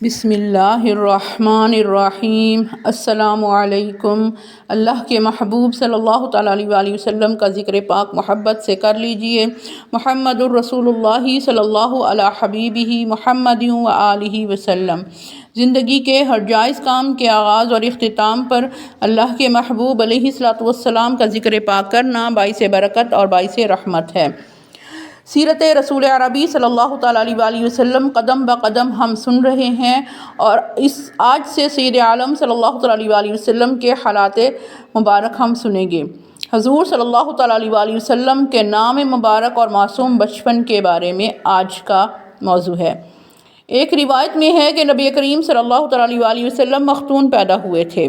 بسم اللہ الرحمن الرحیم۔ السلام علیکم۔ اللہ کے محبوب صلی اللہ تعالیٰ علیہ وآلہ وسلم کا ذکر پاک محبت سے کر لیجئے۔ محمد الرسول اللہ صلی اللہ علیہ حبیبہ محمد و آلہ وسلم۔ زندگی کے ہر جائز کام کے آغاز اور اختتام پر اللہ کے محبوب علیہ الصلوۃ والسلام کا ذکر پاک کرنا باعث برکت اور باعث رحمت ہے۔ سیرت رسول عربی صلی اللہ تعالیٰ علیہ وآلہ وسلم قدم بقدم ہم سن رہے ہیں، اور آج سے سید عالم صلی اللہ تعالیٰ علیہ وآلہ وسلم کے حالات مبارک ہم سنیں گے۔ حضور صلی اللہ تعالیٰ علیہ وآلہ وسلم کے نام مبارک اور معصوم بچپن کے بارے میں آج کا موضوع ہے۔ ایک روایت میں ہے کہ نبی کریم صلی اللہ تعالیٰ علیہ وآلہ وسلم مختون پیدا ہوئے تھے،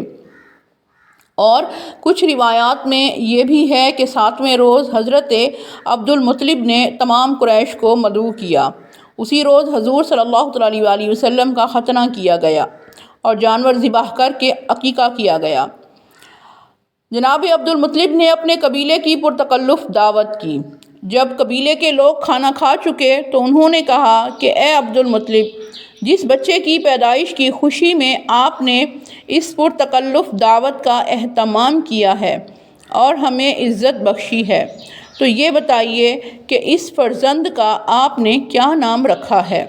اور کچھ روایات میں یہ بھی ہے کہ 7ویں روز حضرت عبد المطلب نے تمام قریش کو مدعو کیا۔ اسی روز حضور صلی اللہ علیہ وآلہ وسلم کا ختنہ کیا گیا اور جانور ذبح کر کے عقیقہ کیا گیا۔ جناب عبد المطلب نے اپنے قبیلے کی پرتکلف دعوت کی۔ جب قبیلے کے لوگ کھانا کھا چکے تو انہوں نے کہا کہ اے عبد المطلب، جس بچے کی پیدائش کی خوشی میں آپ نے اس پرتکلف دعوت کا اہتمام کیا ہے اور ہمیں عزت بخشی ہے، تو یہ بتائیے کہ اس فرزند کا آپ نے کیا نام رکھا ہے؟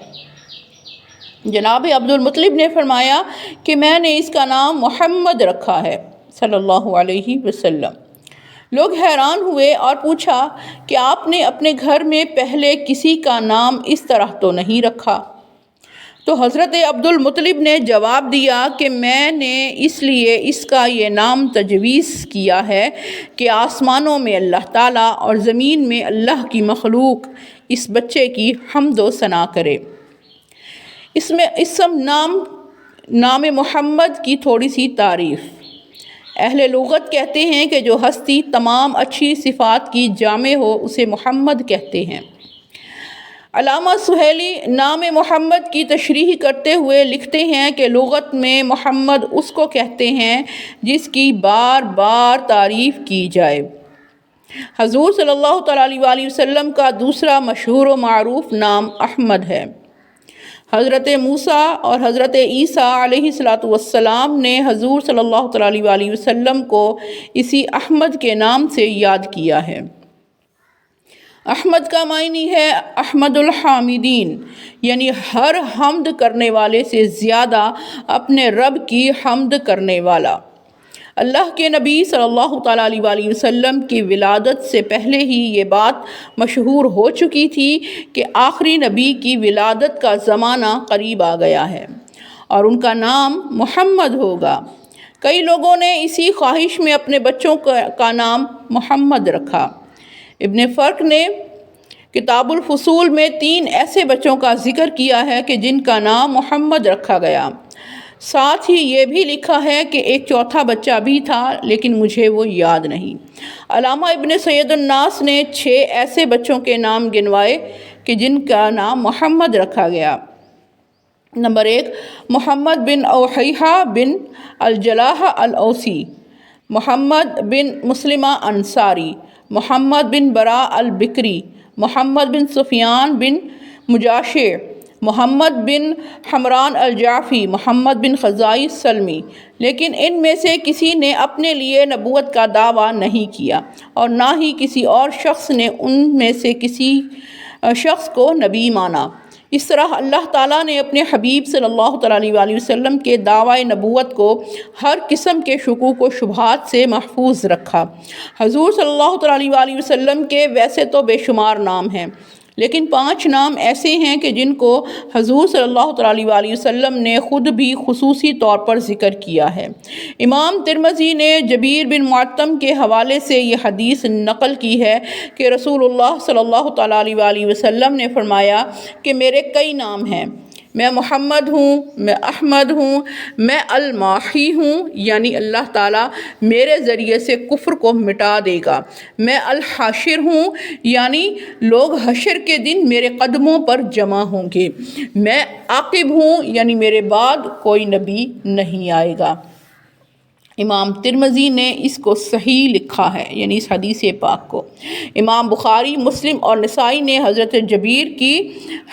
جناب عبد المطلب نے فرمایا کہ میں نے اس کا نام محمد رکھا ہے صلی اللہ علیہ وسلم۔ لوگ حیران ہوئے اور پوچھا کہ آپ نے اپنے گھر میں پہلے کسی کا نام اس طرح تو نہیں رکھا؟ تو حضرت عبد المطلب نے جواب دیا کہ میں نے اس لیے اس کا یہ نام تجویز کیا ہے کہ آسمانوں میں اللہ تعالیٰ اور زمین میں اللہ کی مخلوق اس بچے کی حمد و ثنا کرے۔ اسم نام محمد کی تھوڑی سی تعریف۔ اہل لغت کہتے ہیں کہ جو ہستی تمام اچھی صفات کی جامع ہو اسے محمد کہتے ہیں۔ علامہ سہیلی نام محمد کی تشریح کرتے ہوئے لکھتے ہیں کہ لغت میں محمد اس کو کہتے ہیں جس کی بار بار تعریف کی جائے۔ حضور صلی اللہ تعالیٰ علیہ وآلہ وسلم کا دوسرا مشہور و معروف نام احمد ہے۔ حضرت موسیٰ اور حضرت عیسیٰ علیہ السلام نے حضور صلی اللہ تعالیٰ علیہ وآلہ وسلم کو اسی احمد کے نام سے یاد کیا ہے۔ احمد کا معنی ہے احمد الحامدین، یعنی ہر حمد کرنے والے سے زیادہ اپنے رب کی حمد کرنے والا۔ اللہ کے نبی صلی اللہ تعالیٰ علیہ وآلہ وسلم کی ولادت سے پہلے ہی یہ بات مشہور ہو چکی تھی کہ آخری نبی کی ولادت کا زمانہ قریب آ گیا ہے اور ان کا نام محمد ہوگا۔ کئی لوگوں نے اسی خواہش میں اپنے بچوں کا نام محمد رکھا۔ ابن فرق نے کتاب الفصول میں 3 ایسے بچوں کا ذکر کیا ہے کہ جن کا نام محمد رکھا گیا۔ ساتھ ہی یہ بھی لکھا ہے کہ ایک چوتھا بچہ بھی تھا، لیکن مجھے وہ یاد نہیں۔ علامہ ابن سید الناس نے 6 ایسے بچوں کے نام گنوائے کہ جن کا نام محمد رکھا گیا۔ نمبر 1، محمد بن اوحیہ بن الجلاح الاوسی، محمد بن مسلمہ انصاری، محمد بن براء البکری، محمد بن سفیان بن مجاشع، محمد بن حمران الجعفی، محمد بن خزائی سلمی۔ لیکن ان میں سے کسی نے اپنے لیے نبوت کا دعویٰ نہیں کیا، اور نہ ہی کسی اور شخص نے ان میں سے کسی شخص کو نبی مانا۔ اس طرح اللہ تعالیٰ نے اپنے حبیب صلی اللہ تعالیٰ علیہ وآلہ وسلم کے دعوی نبوت کو ہر قسم کے شکوک و شبہات سے محفوظ رکھا۔ حضور صلی اللہ تعالیٰ علیہ وآلہ وسلم کے ویسے تو بے شمار نام ہیں، لیکن 5 نام ایسے ہیں کہ جن کو حضور صلی اللہ تعالیٰ علیہ وآلہ وسلم نے خود بھی خصوصی طور پر ذکر کیا ہے۔ امام ترمذی نے جبیر بن معطم کے حوالے سے یہ حدیث نقل کی ہے کہ رسول اللہ صلی اللہ تعالیٰ علیہ وآلہ وسلم نے فرمایا کہ میرے کئی نام ہیں، میں محمد ہوں، میں احمد ہوں، میں الماحی ہوں، یعنی اللہ تعالیٰ میرے ذریعے سے کفر کو مٹا دے گا، میں الحاشر ہوں، یعنی لوگ حشر کے دن میرے قدموں پر جمع ہوں گے، میں عاقب ہوں، یعنی میرے بعد کوئی نبی نہیں آئے گا۔ امام ترمذی نے اس کو صحیح لکھا ہے، یعنی اس حدیث پاک کو۔ امام بخاری، مسلم اور نسائی نے حضرت جبیر کی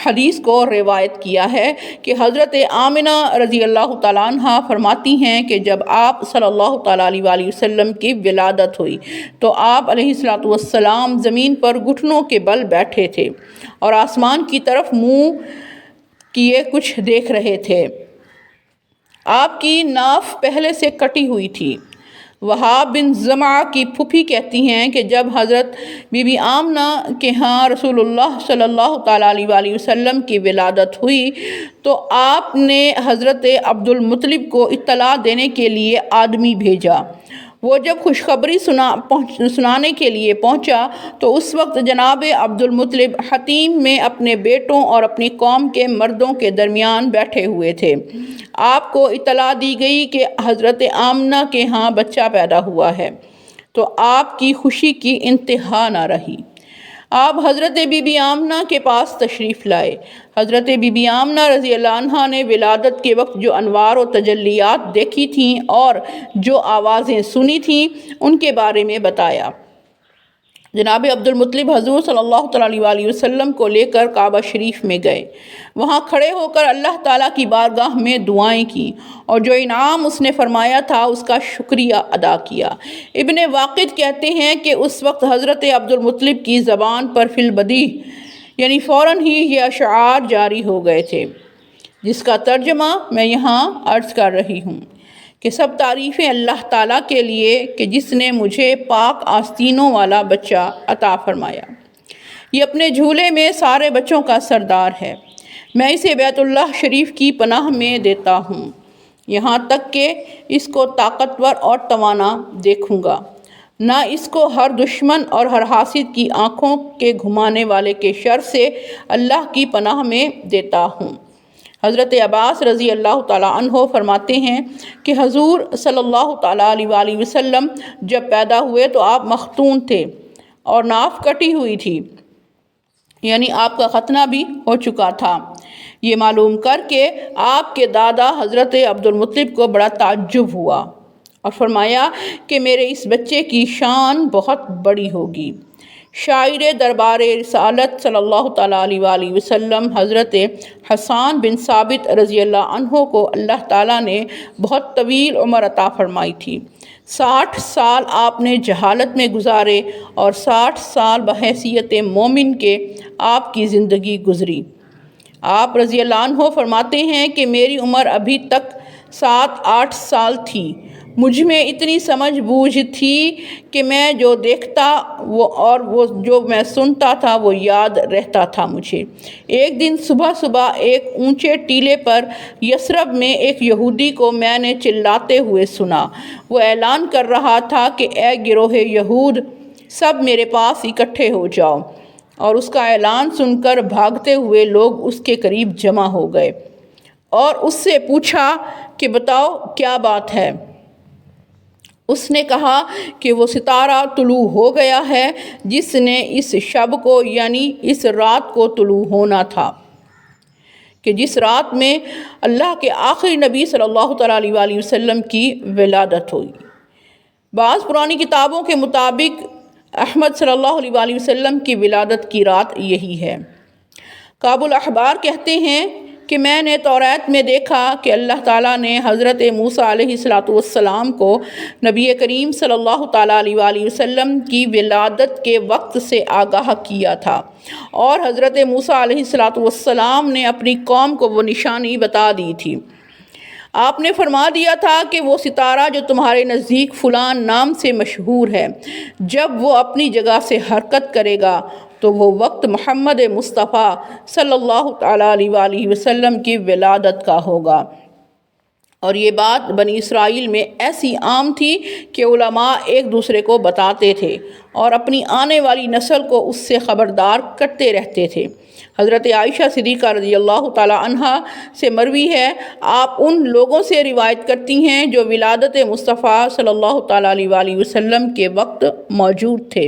حدیث کو روایت کیا ہے کہ حضرت آمنہ رضی اللہ تعالیٰ عنہ فرماتی ہیں کہ جب آپ صلی اللہ تعالیٰ علیہ وآلہ وسلم کی ولادت ہوئی تو آپ علیہ الصلوۃ والسلام زمین پر گھٹنوں کے بل بیٹھے تھے اور آسمان کی طرف منہ کیے کچھ دیکھ رہے تھے۔ آپ کی ناف پہلے سے کٹی ہوئی تھی۔ وہاب بن زمعہ کی پھوپھی کہتی ہیں کہ جب حضرت بی بی آمنہ کے ہاں رسول اللہ صلی اللہ تعالیٰ علیہ وآلہ وسلم کی ولادت ہوئی تو آپ نے حضرت عبد المطلب کو اطلاع دینے کے لیے آدمی بھیجا۔ وہ جب خوشخبری سنانے کے لیے پہنچا تو اس وقت جناب عبد المطلب حتیم میں اپنے بیٹوں اور اپنی قوم کے مردوں کے درمیان بیٹھے ہوئے تھے۔ آپ کو اطلاع دی گئی کہ حضرت آمنہ کے ہاں بچہ پیدا ہوا ہے تو آپ کی خوشی کی انتہا نہ رہی۔ آپ حضرت بی بی آمنہ کے پاس تشریف لائے۔ حضرت بی بی آمنہ رضی اللہ عنہا نے ولادت کے وقت جو انوار و تجلیات دیکھی تھیں اور جو آوازیں سنی تھیں ان کے بارے میں بتایا۔ جناب عبد المطلب حضور صلی اللہ تعالیٰ علیہ وآلہ وسلم کو لے کر کعبہ شریف میں گئے۔ وہاں کھڑے ہو کر اللہ تعالیٰ کی بارگاہ میں دعائیں کیں اور جو انعام اس نے فرمایا تھا اس کا شکریہ ادا کیا۔ ابن واقد کہتے ہیں کہ اس وقت حضرت عبد المطلب کی زبان پر فی البدیہہ یعنی فوراً ہی یہ اشعار جاری ہو گئے تھے، جس کا ترجمہ میں یہاں عرض کر رہی ہوں کہ سب تعریفیں اللہ تعالیٰ کے لیے کہ جس نے مجھے پاک آستینوں والا بچہ عطا فرمایا۔ یہ اپنے جھولے میں سارے بچوں کا سردار ہے۔ میں اسے بیت اللہ شریف کی پناہ میں دیتا ہوں، یہاں تک کہ اس کو طاقتور اور توانا دیکھوں گا، نہ اس کو ہر دشمن اور ہر حاسد کی آنکھوں کے گھمانے والے کے شر سے اللہ کی پناہ میں دیتا ہوں۔ حضرت عباس رضی اللہ تعالیٰ عنہ فرماتے ہیں کہ حضور صلی اللہ تعالیٰ علیہ وآلہ وسلم جب پیدا ہوئے تو آپ مختون تھے اور ناف کٹی ہوئی تھی، یعنی آپ کا ختنہ بھی ہو چکا تھا۔ یہ معلوم کر کے آپ کے دادا حضرت عبد المطلب کو بڑا تعجب ہوا اور فرمایا کہ میرے اس بچے کی شان بہت بڑی ہوگی۔ شاعر دربار رسالت صلی اللہ تعالیٰ علیہ وآلہ وسلم حضرت حسان بن ثابت رضی اللہ عنہ کو اللہ تعالیٰ نے بہت طویل عمر عطا فرمائی تھی۔ 60 سال آپ نے جہالت میں گزارے اور 60 سال بحیثیت مومن کے آپ کی زندگی گزری۔ آپ رضی اللہ عنہ فرماتے ہیں کہ میری عمر ابھی تک 7-8 سال تھی، مجھ میں اتنی سمجھ بوجھ تھی کہ میں جو دیکھتا وہ جو میں سنتا تھا وہ یاد رہتا تھا مجھے۔ ایک دن صبح ایک اونچے ٹیلے پر یثرب میں ایک یہودی کو میں نے چلاتے ہوئے سنا۔ وہ اعلان کر رہا تھا کہ اے گروہ یہود، سب میرے پاس اکٹھے ہو جاؤ، اور اس کا اعلان سن کر بھاگتے ہوئے لوگ اس کے قریب جمع ہو گئے اور اس سے پوچھا کہ بتاؤ کیا بات ہے؟ اس نے کہا کہ وہ ستارہ طلوع ہو گیا ہے جس نے اس شب کو یعنی اس رات کو طلوع ہونا تھا، کہ جس رات میں اللہ کے آخری نبی صلی اللہ تعالیٰ علیہ وآلہ وسلم کی ولادت ہوئی۔ بعض پرانی کتابوں کے مطابق احمد صلی اللہ علیہ وآلہ وسلم کی ولادت کی رات یہی ہے۔ کعب الاحبار کہتے ہیں کہ میں نے توریت میں دیکھا کہ اللہ تعالیٰ نے حضرت موسیٰ علیہ السلام کو نبی کریم صلی اللہ تعالیٰ علیہ وآلہ وسلم کی ولادت کے وقت سے آگاہ کیا تھا، اور حضرت موسیٰ علیہ السلام نے اپنی قوم کو وہ نشانی بتا دی تھی۔ آپ نے فرما دیا تھا کہ وہ ستارہ جو تمہارے نزدیک فلان نام سے مشہور ہے، جب وہ اپنی جگہ سے حرکت کرے گا تو وہ وقت محمد مصطفیٰ صلی اللہ تعالیٰ علیہ وآلہ وسلم کی ولادت کا ہوگا۔ اور یہ بات بنی اسرائیل میں ایسی عام تھی کہ علماء ایک دوسرے کو بتاتے تھے اور اپنی آنے والی نسل کو اس سے خبردار کرتے رہتے تھے۔ حضرت عائشہ صدیقہ رضی اللہ تعالیٰ عنہا سے مروی ہے، آپ ان لوگوں سے روایت کرتی ہیں جو ولادت مصطفیٰ صلی اللہ تعالیٰ علیہ وآلہ وسلم کے وقت موجود تھے۔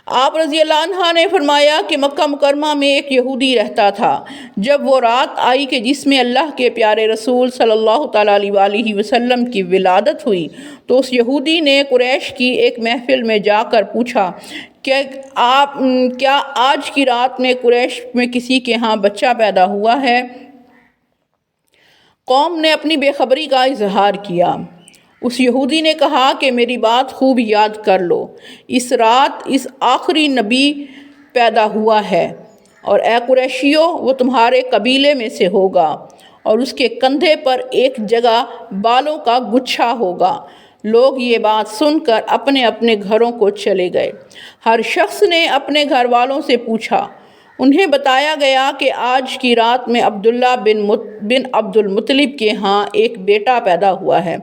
آپ رضی اللہ عنہ نے فرمایا کہ مکہ مکرمہ میں ایک یہودی رہتا تھا۔ جب وہ رات آئی کہ جس میں اللہ کے پیارے رسول صلی اللہ تعالیٰ علیہ وآلہ وسلم کی ولادت ہوئی، تو اس یہودی نے قریش کی ایک محفل میں جا کر پوچھا کہ کیا آج کی رات میں قریش میں کسی کے ہاں بچہ پیدا ہوا ہے؟ قوم نے اپنی بے خبری کا اظہار کیا۔ اس یہودی نے کہا کہ میری بات خوب یاد کر لو، اس رات اس آخری نبی پیدا ہوا ہے، اور اے قریشیو، وہ تمہارے قبیلے میں سے ہوگا، اور اس کے کندھے پر ایک جگہ بالوں کا گچھا ہوگا۔ لوگ یہ بات سن کر اپنے اپنے گھروں کو چلے گئے۔ ہر شخص نے اپنے گھر والوں سے پوچھا۔ انہیں بتایا گیا کہ آج کی رات میں عبداللہ بن عبد المطلب کے ہاں ایک بیٹا پیدا ہوا ہے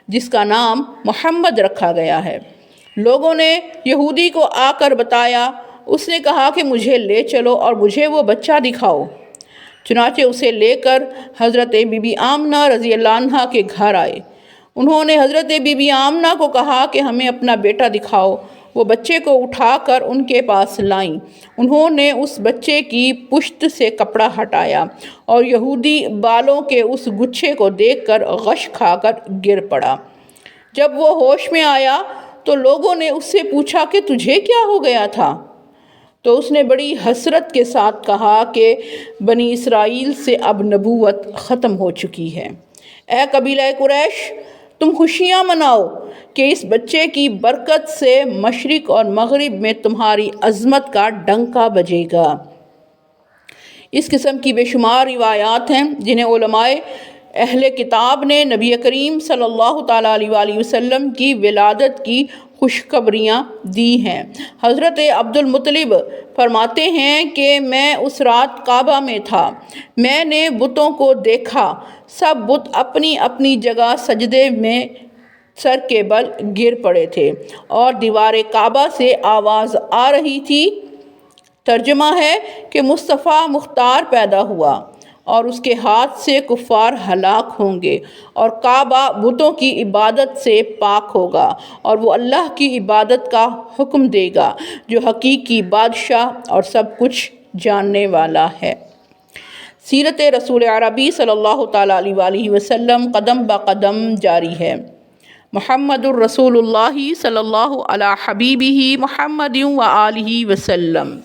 جس کا نام محمد رکھا گیا ہے۔ لوگوں نے یہودی کو آ کر بتایا۔ اس نے کہا کہ مجھے لے چلو اور مجھے وہ بچہ دکھاؤ۔ چنانچہ اسے لے کر حضرت بی بی آمنہ رضی اللہ عنہ کے گھر آئے۔ انہوں نے حضرت بی بی آمنہ کو کہا کہ ہمیں اپنا بیٹا دکھاؤ۔ وہ بچے کو اٹھا کر ان کے پاس لائیں۔ انہوں نے اس بچے کی پشت سے کپڑا ہٹایا اور یہودی بالوں کے اس گچھے کو دیکھ کر غش کھا کر گر پڑا۔ جب وہ ہوش میں آیا تو لوگوں نے اس سے پوچھا کہ تجھے کیا ہو گیا تھا؟ تو اس نے بڑی حسرت کے ساتھ کہا کہ بنی اسرائیل سے اب نبوت ختم ہو چکی ہے۔ اے قبیلہ قریش، تم خوشیاں مناؤ کہ اس بچے کی برکت سے مشرق اور مغرب میں تمہاری عظمت کا ڈنکا بجے گا۔ اس قسم کی بے شمار روایات ہیں جنہیں علماء اہل کتاب نے نبی کریم صلی اللہ تعالیٰ علیہ وآلہ وسلم کی ولادت کی خوشخبریاں دی ہیں۔ حضرت عبد المطلب فرماتے ہیں کہ میں اس رات کعبہ میں تھا۔ میں نے بتوں کو دیکھا، سب بت اپنی اپنی جگہ سجدے میں سر کے بل گر پڑے تھے اور دیوار کعبہ سے آواز آ رہی تھی۔ ترجمہ ہے کہ مصطفیٰ مختار پیدا ہوا اور اس کے ہاتھ سے کفار ہلاک ہوں گے، اور کعبہ بتوں کی عبادت سے پاک ہوگا، اور وہ اللہ کی عبادت کا حکم دے گا جو حقیقی بادشاہ اور سب کچھ جاننے والا ہے۔ سیرت رسول عربی صلی اللہ تعالیٰ علیہ وآلہ وسلم قدم بہ قدم جاری ہے۔ محمد الرسول اللہ صلی اللہ علی حبیبہ محمد و آلہ وسلم۔